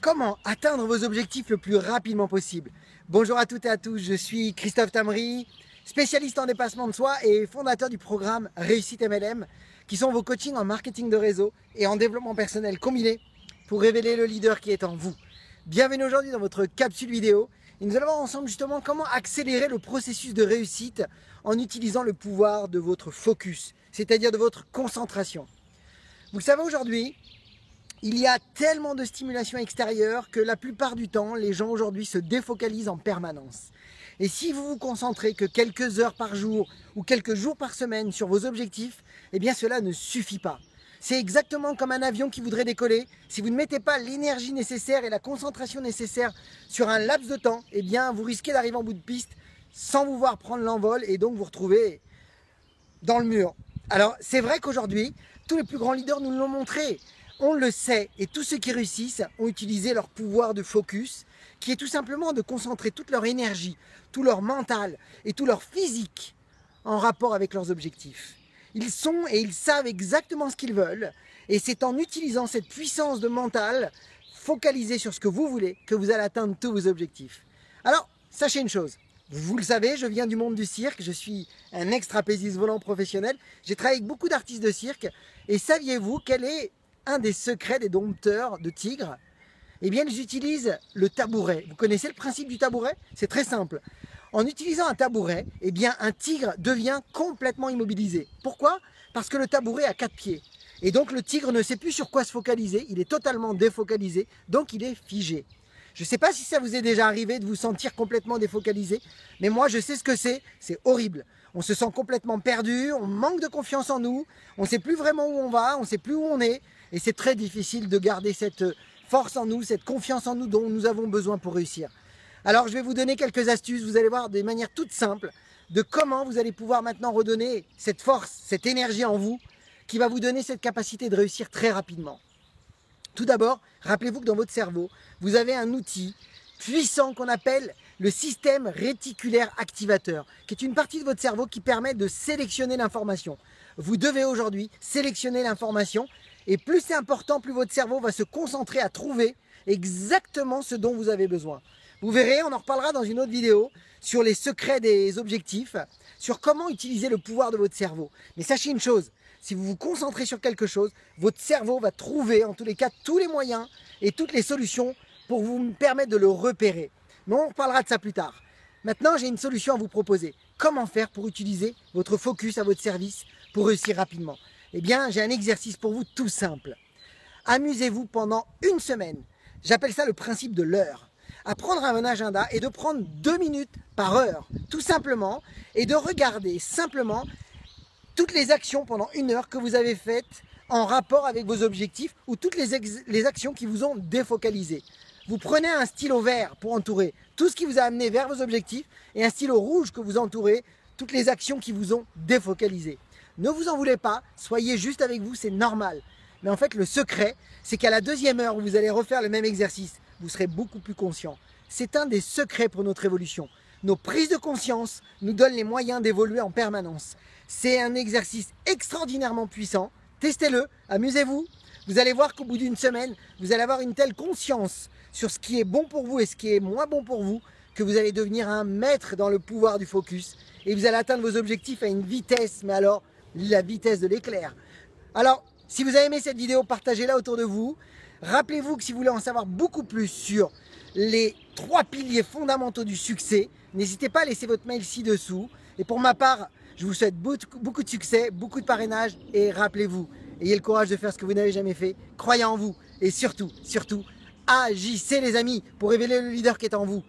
Comment atteindre vos objectifs le plus rapidement possible? Bonjour à toutes et à tous, je suis Christophe Tamri, spécialiste en dépassement de soi et fondateur du programme Réussite MLM, qui sont vos coachings en marketing de réseau et en développement personnel combiné pour révéler le leader qui est en vous. Bienvenue aujourd'hui dans votre capsule vidéo et nous allons voir ensemble justement comment accélérer le processus de réussite en utilisant le pouvoir de votre focus, c'est-à-dire de votre concentration. Vous savez, aujourd'hui, il y a tellement de stimulation extérieure que la plupart du temps, les gens aujourd'hui se défocalisent en permanence. Et si vous vous concentrez que quelques heures par jour ou quelques jours par semaine sur vos objectifs, eh bien cela ne suffit pas. C'est exactement comme un avion qui voudrait décoller. Si vous ne mettez pas l'énergie nécessaire et la concentration nécessaire sur un laps de temps, eh bien vous risquez d'arriver en bout de piste sans vous voir prendre l'envol et donc vous retrouver dans le mur. Alors c'est vrai qu'aujourd'hui, tous les plus grands leaders nous l'ont montré. On le sait, et tous ceux qui réussissent ont utilisé leur pouvoir de focus, qui est tout simplement de concentrer toute leur énergie, tout leur mental et tout leur physique en rapport avec leurs objectifs. Ils sont et ils savent exactement ce qu'ils veulent, et c'est en utilisant cette puissance de mental focalisée sur ce que vous voulez que vous allez atteindre tous vos objectifs. Alors, sachez une chose. Vous le savez, je viens du monde du cirque, je suis un ex-trapéziste volant professionnel, j'ai travaillé avec beaucoup d'artistes de cirque, et saviez-vous quel est un des secrets des dompteurs de tigres? Eh bien, ils utilisent le tabouret. Vous connaissez le principe du tabouret? C'est très simple. En utilisant un tabouret, eh bien, un tigre devient complètement immobilisé. Pourquoi? Parce que le tabouret a 4 pieds. Et donc, le tigre ne sait plus sur quoi se focaliser, il est totalement défocalisé, donc il est figé. Je ne sais pas si ça vous est déjà arrivé de vous sentir complètement défocalisé, mais moi je sais ce que c'est horrible. On se sent complètement perdu, on manque de confiance en nous, on ne sait plus vraiment où on va, on ne sait plus où on est, et c'est très difficile de garder cette force en nous, cette confiance en nous dont nous avons besoin pour réussir. Alors je vais vous donner quelques astuces, vous allez voir des manières toutes simples de comment vous allez pouvoir maintenant redonner cette force, cette énergie en vous, qui va vous donner cette capacité de réussir très rapidement. Tout d'abord, rappelez-vous que dans votre cerveau, vous avez un outil puissant qu'on appelle le système réticulaire activateur, qui est une partie de votre cerveau qui permet de sélectionner l'information. Vous devez aujourd'hui sélectionner l'information, et plus c'est important, plus votre cerveau va se concentrer à trouver exactement ce dont vous avez besoin. Vous verrez, on en reparlera dans une autre vidéo, sur les secrets des objectifs, sur comment utiliser le pouvoir de votre cerveau. Mais sachez une chose, si vous vous concentrez sur quelque chose, votre cerveau va trouver en tous les cas tous les moyens et toutes les solutions pour vous permettre de le repérer. Mais on reparlera de ça plus tard. Maintenant, j'ai une solution à vous proposer. Comment faire pour utiliser votre focus à votre service pour réussir rapidement? Eh bien, j'ai un exercice pour vous tout simple. Amusez-vous pendant une semaine. J'appelle ça le principe de l'heure. À prendre un agenda et de prendre 2 minutes par heure, tout simplement, et de regarder simplement toutes les actions pendant 1 heure que vous avez faites en rapport avec vos objectifs ou toutes les actions qui vous ont défocalisé. Vous prenez un stylo vert pour entourer tout ce qui vous a amené vers vos objectifs et un stylo rouge que vous entourez toutes les actions qui vous ont défocalisé. Ne vous en voulez pas, soyez juste avec vous, c'est normal. Mais en fait, le secret, c'est qu'à la 2e heure où vous allez refaire le même exercice, vous serez beaucoup plus conscient. C'est un des secrets pour notre évolution. Nos prises de conscience nous donnent les moyens d'évoluer en permanence. C'est un exercice extraordinairement puissant. Testez-le, amusez-vous. Vous allez voir qu'au bout d'une semaine, vous allez avoir une telle conscience sur ce qui est bon pour vous et ce qui est moins bon pour vous que vous allez devenir un maître dans le pouvoir du focus et vous allez atteindre vos objectifs à une vitesse, mais alors la vitesse de l'éclair. Alors, si vous avez aimé cette vidéo, partagez-la autour de vous. Rappelez-vous que si vous voulez en savoir beaucoup plus sur les 3 piliers fondamentaux du succès, n'hésitez pas à laisser votre mail ci-dessous. Et pour ma part, je vous souhaite beaucoup de succès, beaucoup de parrainage et rappelez-vous, ayez le courage de faire ce que vous n'avez jamais fait, croyez en vous et surtout, agissez les amis pour révéler le leader qui est en vous.